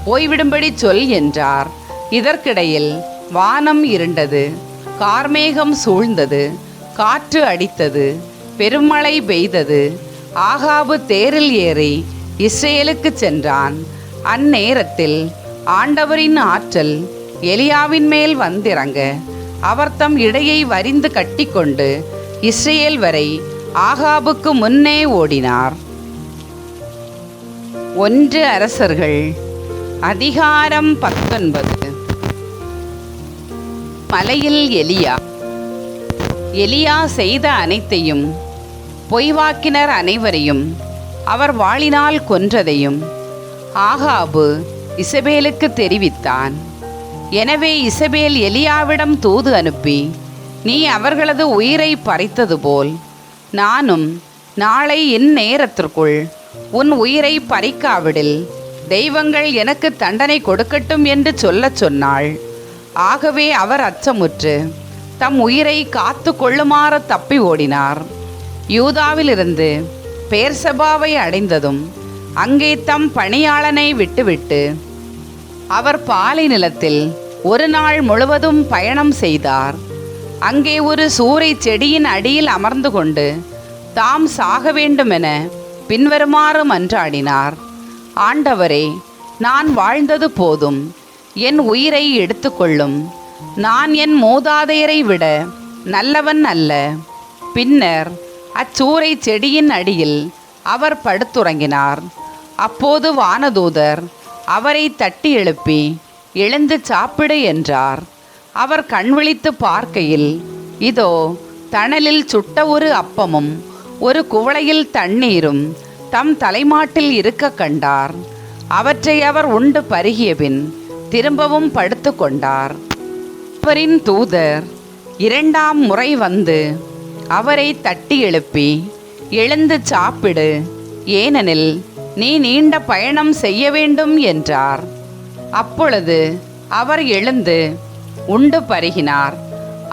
போய்விடும்படி சொல் என்றார். இதற்கிடையில் வானம் இருண்டது, கார்மேகம் சூழ்ந்தது, காற்று அடித்தது, பெருமழை பெய்தது. ஆகாபு தேரில் ஏறி இஸ்ரேலுக்கு சென்றான். அந்நேரத்தில் ஆண்டவரின் ஆற்றல் எலியாவின் மேல் வந்திறங்க அவர் தம் இடையை வரிந்து கட்டிக்கொண்டு இஸ்ரேல் வரை ஆகாபுக்கு முன்னே ஓடினார். 1 அரசர்கள் அதிகாரம் 19. மலையில் எலியா செய்த அனைத்தையும், பொய்வாக்கினர் அனைவரையும் அவர் வாளினால் கொன்றதையும் ஆகாபு இசபேலுக்கு தெரிவித்தான். எனவே இசபேல் எலியாவிடம் தூது அனுப்பி, நீ அவர்களது உயிரை பறித்தது போல் நானும் நாளை இந்நேரத்திற்குள் உன் உயிரை பறிக்காவிடில் தெய்வங்கள் எனக்கு தண்டனை கொடுக்கட்டும் என்று சொல்லச் சொன்னாள். ஆகவே அவர் அச்சமுற்று தம் உயிரை காத்து கொள்ளுமாறு தப்பி ஓடினார். யூதாவிலிருந்து பேர்சபாவை அடைந்ததும் அங்கே தம் பணியாளனை விட்டுவிட்டு அவர் பாலை நிலத்தில் 1 நாள் முழுவதும் பயணம் செய்தார். அங்கே ஒரு சூறை செடியின் அடியில் அமர்ந்து கொண்டு தாம் சாக வேண்டுமென பின்வருமாறு மன்றாடினார். ஆண்டவரே, நான் வாழ்ந்தது போதும், என் உயிரை எடுத்துக்கொள்ளும். நான் என் மூதாதையரை விட நல்லவன் அல்ல. பின்னர் அச்சூறை செடியின் அடியில் அவர் படுத்துறங்கினார். அப்போது வானதூதர் அவரை தட்டி எழுப்பி, எழுந்து சாப்பிடு என்றார். அவர் கண்விழித்து பார்க்கையில், இதோ தணலில் சுட்ட ஒரு அப்பமும் ஒரு குவளையில் தண்ணீரும் தம் தலைமாட்டில் இருக்க கண்டார். அவற்றை அவர் உண்டு பருகியபின் திரும்பவும் படுத்து கொண்டார். அவரின் தூதர் இரண்டாம் முறை வந்து அவரை தட்டி எழுப்பி, எழுந்து சாப்பிடு, ஏனெனில் நீ நீண்ட பயணம் செய்ய வேண்டும் என்றார். அப்பொழுது அவர் எழுந்து உண்டு பருகினார்.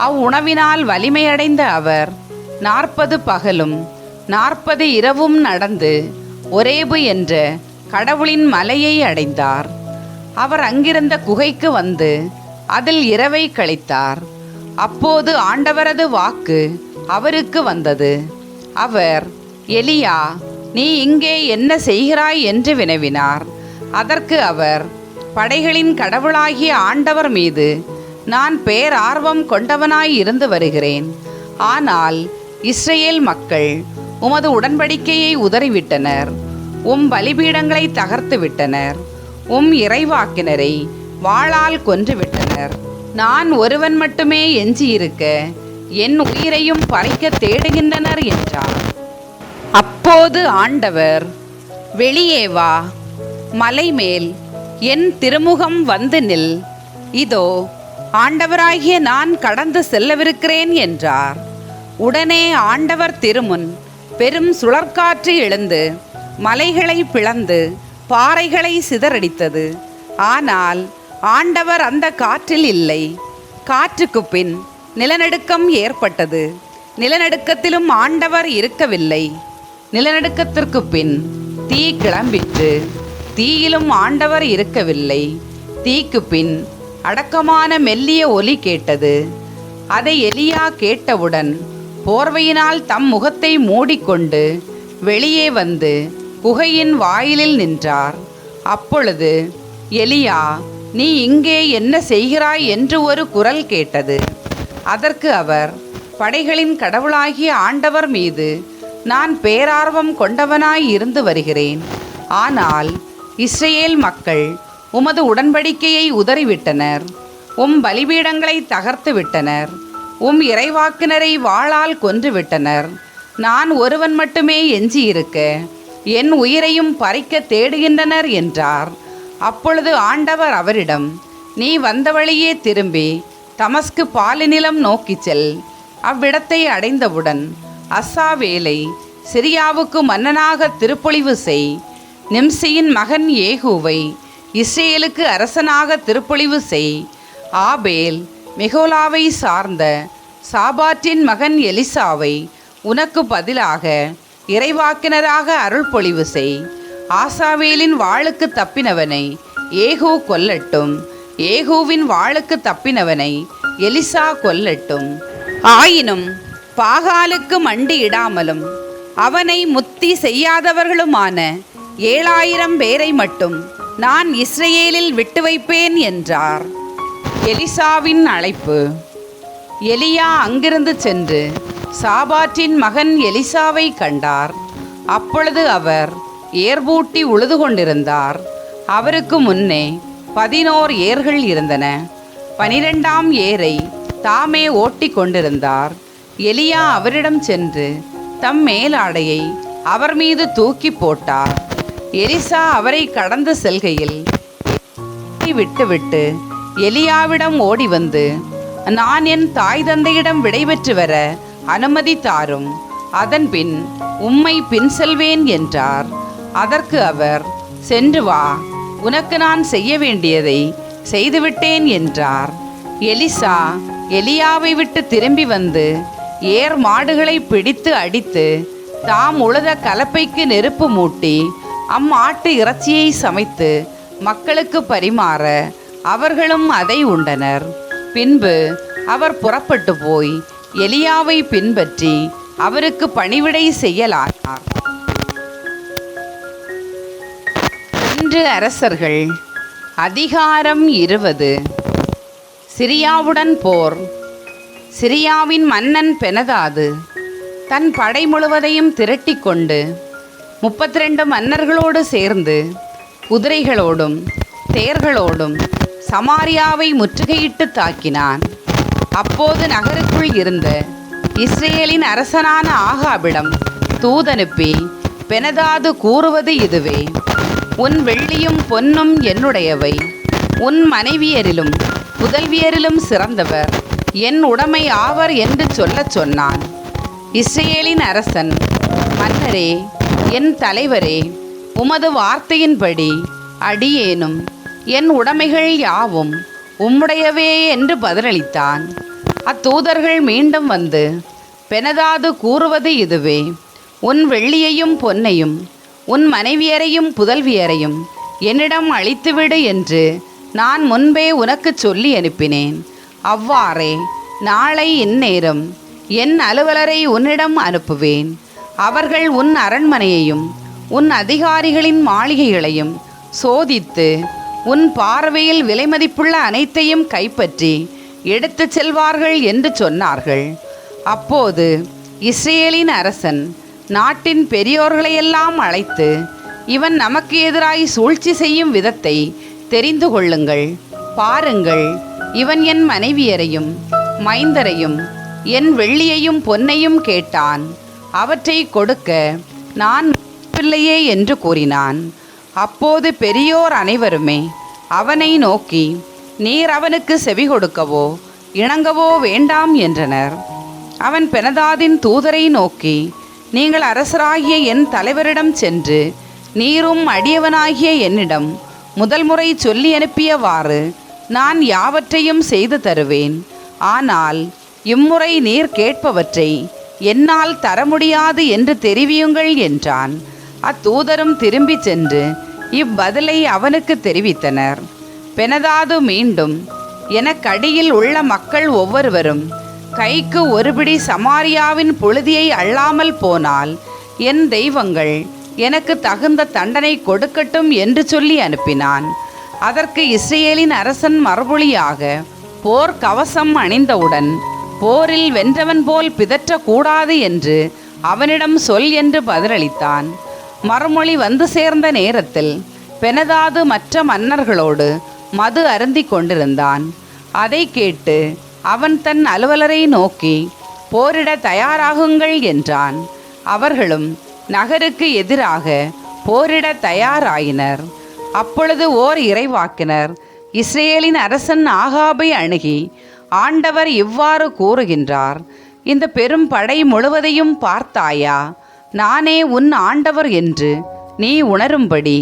அவ்வுணவினால் வலிமையடைந்த அவர் 40 பகலும் 40 இரவும் நடந்து ஒரேபு என்ற கடவுளின் மலையை அடைந்தார். அவர் அங்கிருந்த குகைக்கு வந்து அதில் இரவை கழித்தார். அப்போது ஆண்டவரது வாக்கு அவருக்கு வந்தது. அவர், எலியா, நீ இங்கே என்ன செய்கிறாய் என்று வினவினார். அதற்கு அவர், படைகளின் கடவுளாகிய ஆண்டவர் மீது நான் பேரார்வம் கொண்டவனாய் இருந்து வருகிறேன். ஆனால் இஸ்ரேல் மக்கள் உமது உடன்படிக்கையை உதறிவிட்டனர், உம் பலிபீடங்களை தகர்த்து விட்டனர், உம் இறைவாக்கினரை வாளால் கொன்றுவிட்டனர். நான் ஒருவன் மட்டுமே எஞ்சியிருக்க என் உயிரையும் பறிக்க தேடுகின்றனர் என்றார். அப்போது ஆண்டவர், வெளியே வா, மலை மேல் என் திருமுகம் வந்து நில், இதோ ஆண்டவராகிய நான் கடந்து செல்லவிருக்கிறேன் என்றார். உடனே ஆண்டவர் திருமுன் பெரும் சுழற்காற்று எழுந்து மலைகளை பிளந்து பாறைகளை சிதறடித்தது. ஆனால் ஆண்டவர் அந்த காற்றில் இல்லை. காற்றுக்கு பின் நிலநடுக்கம் ஏற்பட்டது. நிலநடுக்கத்திலும் ஆண்டவர் இருக்கவில்லை. நிலநடுக்கத்திற்கு பின் தீ கிளம்பிற்று. தீயிலும் ஆண்டவர் இருக்கவில்லை. தீக்கு பின் அடக்கமான மெல்லிய ஒலி கேட்டது. அதை எலியா கேட்டவுடன் போர்வையினால் தம் முகத்தை மூடிக்கொண்டு வெளியே வந்து குகையின் வாயிலில் நின்றார். அப்பொழுது, எலியா, நீ இங்கே என்ன செய்கிறாய் என்று ஒரு குரல் கேட்டது. அதற்கு அவர், படைகளின் கடவுளாகிய ஆண்டவர் மீது நான் பேரார்வம் கொண்டவனாய் இருந்து வருகிறேன். ஆனால் இஸ்ரேல் மக்கள் உமது உடன்படிக்கையை உதறிவிட்டனர், உம் பலிபீடங்களை தகர்த்து விட்டனர், உம் இறைவாக்கினரை வாளால் கொன்றுவிட்டனர். நான் ஒருவன் மட்டுமே எஞ்சியிருக்க என் உயிரையும் பறிக்க தேடுகின்றனர் என்றார். அப்பொழுது ஆண்டவர் அவரிடம், நீ வந்த வழியே திரும்பி தமஸ்கு பாலிநிலம் நோக்கிச் செல். அவ்விடத்தை அடைந்தவுடன் அஸ்ஸாவேலை சிரியாவுக்கு மன்னனாக திருப்பொழிவு செய். நிம்சியின் மகன் ஏகூவை இஸ்ரேலுக்கு அரசனாக திருப்பொழிவு செய். ஆபேல் மெகோலாவை சார்ந்த சாபாற்றின் மகன் எலிசாவை உனக்கு பதிலாக இறைவாக்கினராக அருள்பொழிவு செய். ஆசாவேலின் வாளுக்கு தப்பினவனை ஏகூ கொல்லட்டும், ஏகூவின் வாளுக்கு தப்பினவனை எலிசா கொல்லட்டும். ஆயினும் பாகாலுக்கு மண்டியிடாமலும் அவனை முத்தி செய்யாதவர்களுமான 7000 பேரை மட்டும் நான் இஸ்ரேலில் விட்டு வைப்பேன் என்றார். எலிசாவின் அழைப்பு. எலியா அங்கிருந்து சென்று சாபாற்றின் மகன் எலிசாவை கண்டார். அப்பொழுது அவர் ஏர்பூட்டி உழுது கொண்டிருந்தார். அவருக்கு முன்னே 11 ஏர்கள் இருந்தன. 12ஆம் ஏரை தாமே ஓட்டி கொண்டிருந்தார். எலியா அவரிடம் சென்று தம் மேலாடையை அவர் மீது தூக்கி போட்டார். எலிசா அவரை கடந்து செல்கையில் விட்டுவிட்டு எலியாவிடம் ஓடி வந்து, நான் என் தாய் தந்தையிடம் விடைபெற்று வர அனுமதி தாரும், அதன்பின் உம்மை பின் செல்வேன் என்றார். அதற்கு அவர், சென்று வா, உனக்கு நான் செய்ய வேண்டியதை செய்துவிட்டேன் என்றார். எலிசா எலியாவை விட்டு திரும்பி வந்து ஏர் மாடுகளை பிடித்து அடித்து தாம் உழுத கலப்பைக்கு நெருப்பு மூட்டி அம்மாட்டு இறைச்சியை சமைத்து மக்களுக்கு பரிமாற அவர்களும் அதை உண்டனர். பின்பு அவர் புறப்பட்டு போய் எலியாவை பின்பற்றி அவருக்கு பணிவிடை செய்யலானார். 2 அரசர்கள் அதிகாரம் 20. சிரியாவுடன் போர். சிரியாவின் மன்னன் பெனதாது தன் படை முழுவதையும் திரட்டி கொண்டு 32 மன்னர்களோடு சேர்ந்து குதிரைகளோடும் தேர்களோடும் சமாரியாவை முற்றுகையிட்டு தாக்கினான். அப்போது நகருக்குள் இருந்த இஸ்ரேலின் அரசனான ஆகாபிடம் தூதனுப்பி பெனதாது கூறுவது இதுவே, உன் வெள்ளியும் பொன்னும் என்னுடையவை, உன் மனைவியரிலும் புதல்வியரிலும் சிறந்தவர் என் உடைமை ஆவர் என்று சொல்லச் சொன்னான். இஸ்ரேலின் அரசன், மன்னரே, என் தலைவரே, உமது வார்த்தையின்படி அடியேனும் என் உடைமைகள் யாவும் உம்முடையவே என்று பதிலளித்தான். அத்தூதர்கள் மீண்டும் வந்து, பெனதாது கூறுவது இதுவே, உன் வெள்ளியையும் பொன்னையும் உன் மனைவியரையும் புதல்வியரையும் என்னிடம் அளித்துவிடு என்று நான் முன்பே உனக்கு சொல்லி அனுப்பினேன். அவ்வாறே நாளை இந்நேரம் என் அலுவலரை உன்னிடம் அனுப்புவேன். அவர்கள் உன் அரண்மனையையும் உன் அதிகாரிகளின் மாளிகைகளையும் சோதித்து உன் பார்வையில் விலைமதிப்புள்ள அனைத்தையும் கைப்பற்றி எடுத்துச் செல்வார்கள் என்று சொன்னார்கள். அப்போது இஸ்ரேலின் அரசன் நாட்டின் பெரியோர்களையெல்லாம் அழைத்து, இவன் நமக்கு எதிராய் சூழ்ச்சி செய்யும் விதத்தை தெரிந்து கொள்ளுங்கள். பாருங்கள், இவன் என் மனைவியரையும் மைந்தரையும் என் வெள்ளியையும் பொன்னையும் கேட்டான். அவற்றை கொடுக்க நான் பிள்ளையே என்று கூறினான். அப்போது பெரியோர் அனைவருமே அவனை நோக்கி, நீர் அவனுக்கு செவி கொடுக்கவோ இணங்கவோ வேண்டாம் என்றனர். அவன் பெனதாதின் தூதரை நோக்கி, நீங்கள் அரசராகிய என் தலைவரிடம் சென்று நீரும் அடியவனாகிய என்னிடம் முதல் முறை சொல்லி அனுப்பியவாறு நான் யாவற்றையும் செய்து தருவேன். ஆனால் இம்முறை நீர் கேட்பவற்றை என்னால் தர முடியாது என்று தெரிவியுங்கள் என்றான். அத்தூதரும் திரும்பி சென்று இவ்வதிலை அவனுக்கு தெரிவித்தனர். பெனதாது மீண்டும், எனக்கடியில் உள்ள மக்கள் ஒவ்வொருவரும் கைக்கு ஒரு பிடி சமாரியாவின் புழுதியை அள்ளாமல் போனால் என் தெய்வங்கள் எனக்கு தகுந்த தண்டனை கொடுக்கட்டும் என்று சொல்லி அனுப்பினான். அதற்கு இஸ்ரேலின் அரசன் மறுமொழியாக, போர் கவசம் அணிந்தவுடன் போரில் வென்றவன் போல் பிதற்றக்கூடாது என்று அவனிடம் சொல் என்று பதிலளித்தான். மறுமொழி வந்து சேர்ந்த நேரத்தில் பெனதாது மற்ற மன்னர்களோடு மது அருந்தி கொண்டிருந்தான். அதை கேட்டு அவன் தன் அலுவலரை நோக்கி, போரிட தயாராகுங்கள் என்றான். அவர்களும் நகருக்கு எதிராக போரிட தயாராயினர். அப்பொழுது ஓர் இறைவாக்கினர் இஸ்ரேலின் அரசன் ஆகாபை அணுகி, ஆண்டவர் இவ்வாறு கூறுகின்றார், இந்த பெரும் படை முழுவதையும் பார்த்தாயா? நானே உன் ஆண்டவர் என்று நீ உணரும்படி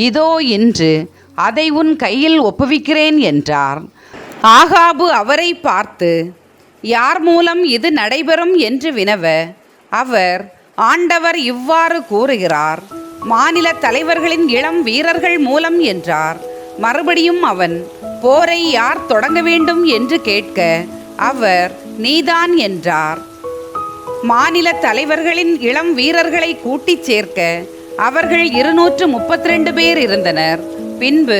இதோ இன்று அதை உன் கையில் ஒப்புவிக்கிறேன் என்றார். ஆகாபு அவரை பார்த்து, யார் மூலம் இது நடைபெறும் என்று வினவ, அவர், ஆண்டவர் இவ்வாறு கூறுகிறார், மாநில தலைவர்களின் இளம் வீரர்கள் மூலம் என்றார். மறுபடியும் அவன், போரை யார் தொடங்க வேண்டும் என்று கேட்க, அவர், நீதான் என்றார். மாநில தலைவர்களின் இளம் வீரர்களை கூட்டிச் சேர்க்க அவர்கள் 232 பேர் இருந்தனர். பின்பு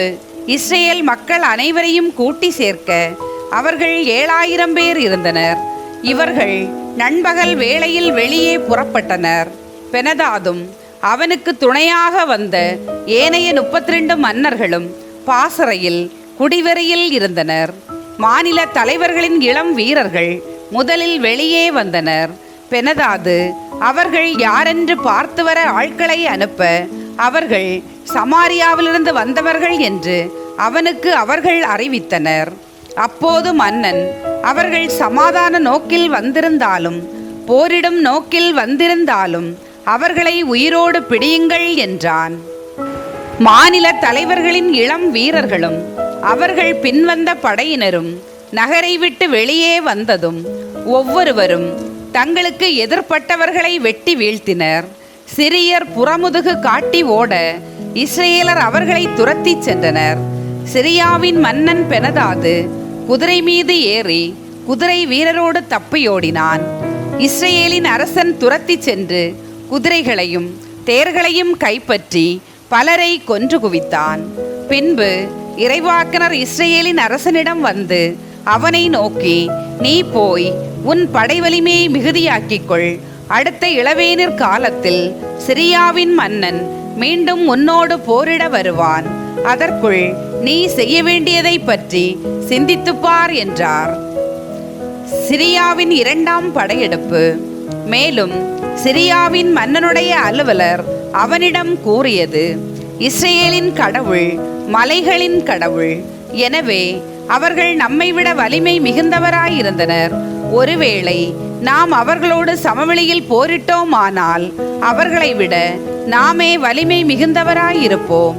இஸ்ரேல் மக்கள் அனைவரையும் கூட்டி சேர்க்க அவர்கள் 7000 பேர் இருந்தனர். இவர்கள் நண்பகல் வேளையில் வெளியே புறப்பட்டனர். பெனதாதும் அவனுக்கு துணையாக வந்த ஏனைய 32 மன்னர்களும் பாசறையில் குடிவெறியில் இருந்தனர். மாநில தலைவர்களின் இளம் வீரர்கள் முதலில் வெளியே வந்தனர். பெனதாது அவர்கள் யாரென்று பார்த்து வர ஆட்களை அனுப்ப, அவர்கள் சமாரியாவிலிருந்து வந்தவர்கள் என்று அவனுக்கு அவர்கள் அறிவித்தனர். அப்போது மன்னன், அவர்கள் சமாதான நோக்கில் வந்திருந்தாலும் போரிடும் நோக்கில் வந்திருந்தாலும் அவர்களை உயிரோடு பிடியுங்கள் என்றான். மாநில தலைவர்களின் இளம் வீரர்களும் அவர்கள் பின்வந்த படையினரும் நகரை விட்டு வெளியே வந்ததும் ஒவ்வொருவரும் தங்களுக்கு எதிர்ப்பட்டவர்களை வெட்டி வீழ்த்தினர். சிரியர் புறமுதுகு காட்டி ஓட இஸ்ரேலர் அவர்களை துரத்தி சென்றனர். சிரியாவின் மன்னன் பெனதாது குதிரை மீது ஏறி குதிரை வீரரோடு தப்பியோடினான். இஸ்ரேலின் அரசன் துரத்தி சென்று குதிரைகளையும் தேர்களையும் கைப்பற்றி பலரை கொன்று குவித்தான். பின்பு இறைவாக்கினர் இஸ்ரேலின் அரசனிடம் வந்து அவனை நோக்கி, நீ போய் உன் படை வலிமையை மிகுதியாக்கிக்கொள். அடுத்த இளவேனிற் காலத்தில் சிரியாவின் மன்னன் மீண்டும் உன்னோடு போரிட வருவான். அதற்குள் நீ செய்ய வேண்டியதை பற்றி சிந்தித்துப்பார் என்றார். சிரியாவின் 2ஆம் படையெடுப்பு. மேலும் சிரியாவின் மன்னனுடைய அலுவலர் அவனிடம் கூறியது, இஸ்ரேலின் கடவுள், மலைகளின் கடவுள், எனவே அவர்கள் நம்மை விட வலிமை மிகுந்தவராயிருந்தனர். ஒருவேளை நாம் அவர்களோடு சமவெளியில் போரிட்டோமானால் அவர்களை விட நாமே வலிமை மிகுந்தவராயிருப்போம்.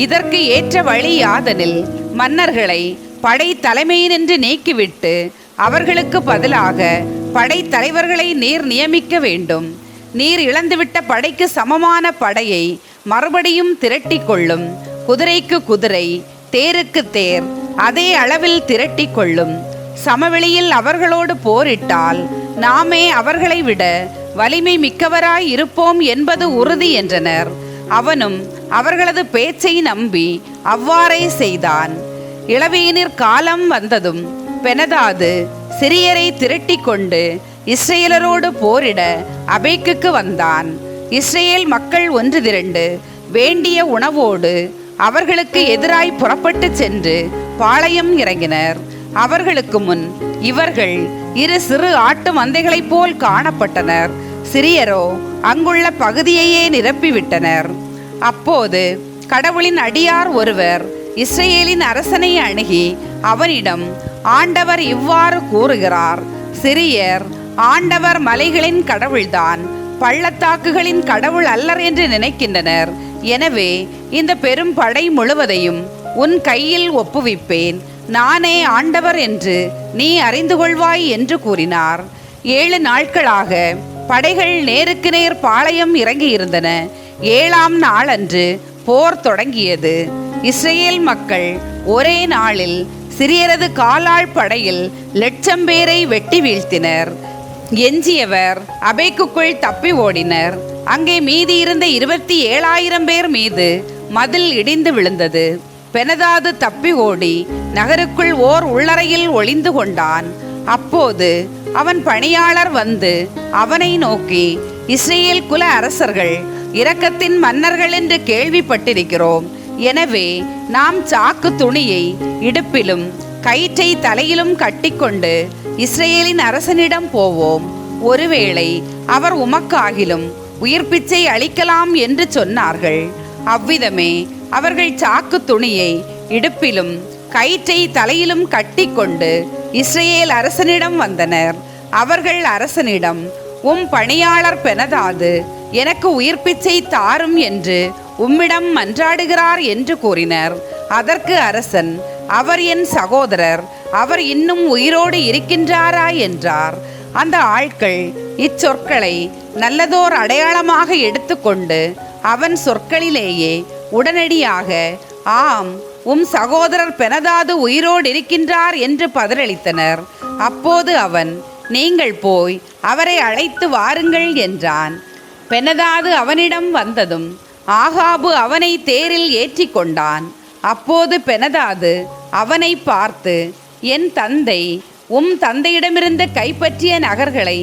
இதற்கு ஏற்ற வழி யாதெனில், மன்னர்களை படை தலைமையினின்று நீக்கிவிட்டு அவர்களுக்கு பதிலாக படை தலைவர்களை நீர் நியமிக்க வேண்டும். நீர் இழந்துவிட்ட படைக்கு சமமான படையை மறுபடியும் திரட்டி கொள்ளும். குதிரைக்கு குதிரை, தேருக்கு தேர் அதே அளவில் திரட்டி கொள்ளும். சமவெளியில் அவர்களோடு போரிட்டால் நாமே அவர்களை விட வலிமை மிக்கவராய் இருப்போம் என்பது உறுதி என்றனர். அவனும் அவர்களது பேச்சை நம்பி அவ்வாறே செய்தான். இளவேனிற் காலம் வந்ததும் பெனதாது சிரியரை திரட்டி கொண்டு இஸ்ரேலரோடு போரிட அபேக்குக்கு வந்தான். இஸ்ரேல் மக்கள் ஒன்று திரண்டு வேண்டிய உணவோடு அவர்களுக்கு எதிராய் புறப்பட்டு சென்று பாளையம் இறங்கினர். அவர்களுக்கு முன் இவர்கள் இரு சிறு ஆட்டு மந்தைகளைப் போல் காணப்பட்டனர். சிரியரோ அங்குள்ள பகுதியையே நிரப்பிவிட்டனர். அப்போது கடவுளின் அடியார் ஒருவர் இஸ்ரேலின் அரசனை அணுகி அவனிடம், ஆண்டவர் இவ்வாறு கூறுகிறார், சிரியர் ஆண்டவர் மலைகளின் கடவுள்தான், பள்ளத்தாக்குகளின் கடவுள் அல்லர் என்று நினைக்கின்றனர். எனவே இந்த பெரும் படை முழுவதையும் உன் கையில் ஒப்புவிப்பேன். நானே ஆண்டவர் என்று நீ அறிந்து கொள்வாய் என்று கூறினார். 7 நாட்களாக படைகள் நேருக்கு நேர் பாளையம் இறங்கியிருந்தன. 7ஆம் நாளன்று போர் தொடங்கியது. இஸ்ரேல் மக்கள் ஒரே நாளில் சிரியரது காலாள் படையில் 1,00,000 பேரை வெட்டி வீழ்த்தினர். எஞ்சியவர் அபேக்குக்குள் தப்பி ஓடினர். அங்கே மீதி இருந்த 27,000 பேர் மீது மதில் இடிந்து விழுந்தது. பெனதாது தப்பி ஓடி நகருக்குள் ஓர் உள்ளறையில் ஒளிந்து கொண்டான். அப்போது அவன் பணியாளர் வந்து அவனை நோக்கி, இஸ்ரேல் குல அரசர்கள் இரக்கத்தின் மன்னர்கள் என்று கேள்விப்பட்டிருக்கிறோம். எனவே நாம் சாக்கு துணியை இடுப்பிலும் கயிற்றை தலையிலும் கட்டிக்கொண்டு இஸ்ரேலின் அரசனிடம் போவோம். ஒருவேளை அவர் உமக்காகிலும் உயிர் பிச்சை அளிக்கலாம் என்று சொன்னார்கள். அவ்விதமே அவர்கள் சாக்கு துணியை இடுப்பிலும் கயிற்றை தலையிலும் கட்டிக்கொண்டு இஸ்ரேல் அரசனிடம் வந்தனர். அவர்கள் அரசனிடம், உம் பணியாளர் பெனதாது எனக்கு உயிர் பிச்சை தாரும் என்று உம்மிடம் மன்றாடுகிறார் என்று கூறினர். அதற்கு அரசன், அவர் என் சகோதரர், அவர் இன்னும் உயிரோடு இருக்கின்றாரா என்றார். அந்த ஆட்கள் இச்சொற்களை நல்லதோர் அடையாளமாக எடுத்துக்கொண்டு அவன் சொற்களிலேயே உடனடியாக, ஆம், உம் சகோதரர் பெனதாது உயிரோடு இருக்கின்றார் என்று பதிலளித்தனர். அப்போது அவன், நீங்கள் போய் அவரை அழைத்து வாருங்கள் என்றான். பெனதாது அவனிடம் வந்ததும் ஆகாபு அவனை தேரில் ஏற்றி கொண்டான். அப்போது பெனதாது அவனை பார்த்து, என் தந்தை உம் தந்தையிடமிருந்து கைப்பற்றிய நகர்களை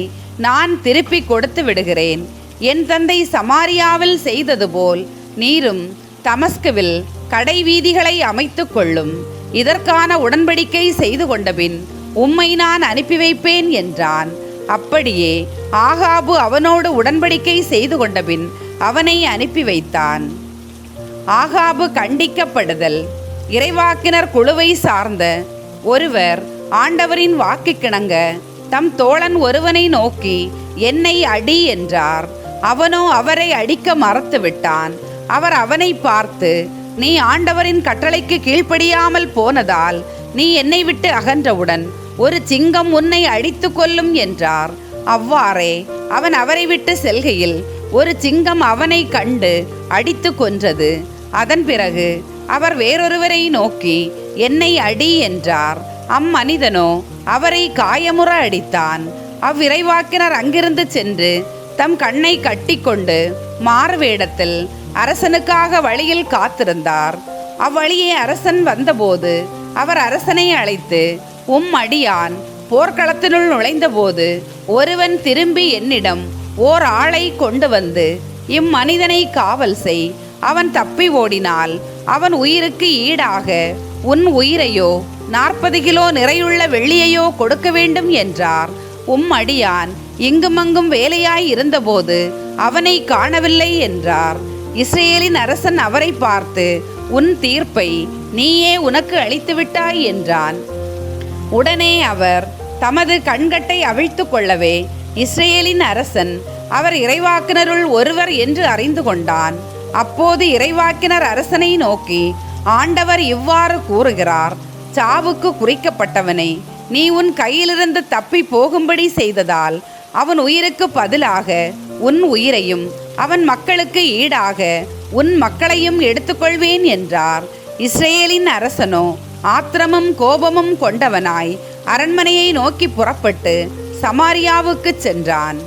நான் திருப்பி கொடுத்து விடுகிறேன். என் தந்தை சமாரியாவில் செய்தது போல் நீரும் தமஸ்குவில் கடை வீதிகளை அமைத்து கொள்ளும். இதற்கான உடன்படிக்கை செய்து கொண்டபின் உம்மை நான் அனுப்பி வைப்பேன் என்றான். அப்படியே ஆகாபு அவனோடு உடன்படிக்கை செய்து கொண்டபின் அவனை அனுப்பி வைத்தான். ஆகாபு கண்டிக்கப்படுதல். இறைவாக்கினர் குழுவை சார்ந்த ஒருவர் ஆண்டவரின் வாக்குக்கிணங்க தம் தோழன் ஒருவனை நோக்கி, என்னை அடி என்றார். அவனோ அவரை அடிக்க மறுத்து விட்டான். அவர் அவனை பார்த்து, நீ ஆண்டவரின் கட்டளைக்கு கீழ்ப்படியாமல் போனதால் நீ என்னை விட்டு அகன்றவுடன் ஒரு சிங்கம் உன்னை அடித்து கொல்லும் என்றார். அவ்வாறே அவன் அவரை விட்டு செல்கையில் ஒரு சிங்கம் அவனை கண்டு அடித்து கொன்றது. அதன் பிறகு அவர் வேறொருவரை நோக்கி, என்னை அடி என்றார். அம்மனிதனோ அவரை காயமுற அடித்தான். அவ்விறைவாக்கினர் அங்கிருந்து சென்று தம் கண்ணை கட்டிக்கொண்டு மாறுவேடத்தில் அரசனுக்காக வழியில் காத்திருந்தார். அவ்வழியே அரசன் வந்தபோது அவர் அரசனை அழைத்து, உம் அடியான் போர்க்களத்தினுள் நுழைந்தபோது ஒருவன் திரும்பி என்னிடம் ஓர் ஆளை கொண்டு வந்து, இம்மனிதனை காவல் செய், அவன் தப்பி ஓடினால் அவன் உயிருக்கு ஈடாக உன் உயிரையோ 40 கிலோ நிறையுள்ள வெள்ளியையோ கொடுக்க வேண்டும் என்றார். உம் அடியான் இங்குமங்கும் வேலையாய் இருந்தபோது அவனை காணவில்லை என்றார். இஸ்ரேலின் அரசன் அவரை பார்த்து, உன் தீர்ப்பை நீயே உனக்கு அளித்து விட்டாய் என்றான். உடனே அவர் தமது கண்கட்டை அவிழ்த்து கொள்ளவே இஸ்ரேலின் அரசன் அவர் இறைவாக்கினருள் ஒருவர் என்று அறிந்து கொண்டான். அப்போது இறைவாக்கினர் அரசனை நோக்கி, ஆண்டவர் இவ்வாறு கூறுகிறார், சாவுக்கு குறிக்கப்பட்டவனை நீ உன் கையிலிருந்து தப்பி போகும்படி செய்ததால் அவன் உயிருக்கு பதிலாக உன் உயிரையும் அவன் மக்களுக்கு ஈடாக உன் மக்களையும் எடுத்துக்கொள்வேன் என்றார். இஸ்ரேலின் அரசனோ ஆத்திரமும் கோபமும் கொண்டவனாய் அரண்மனையை நோக்கி புறப்பட்டு சமாரியாவுக்கு சென்றான்.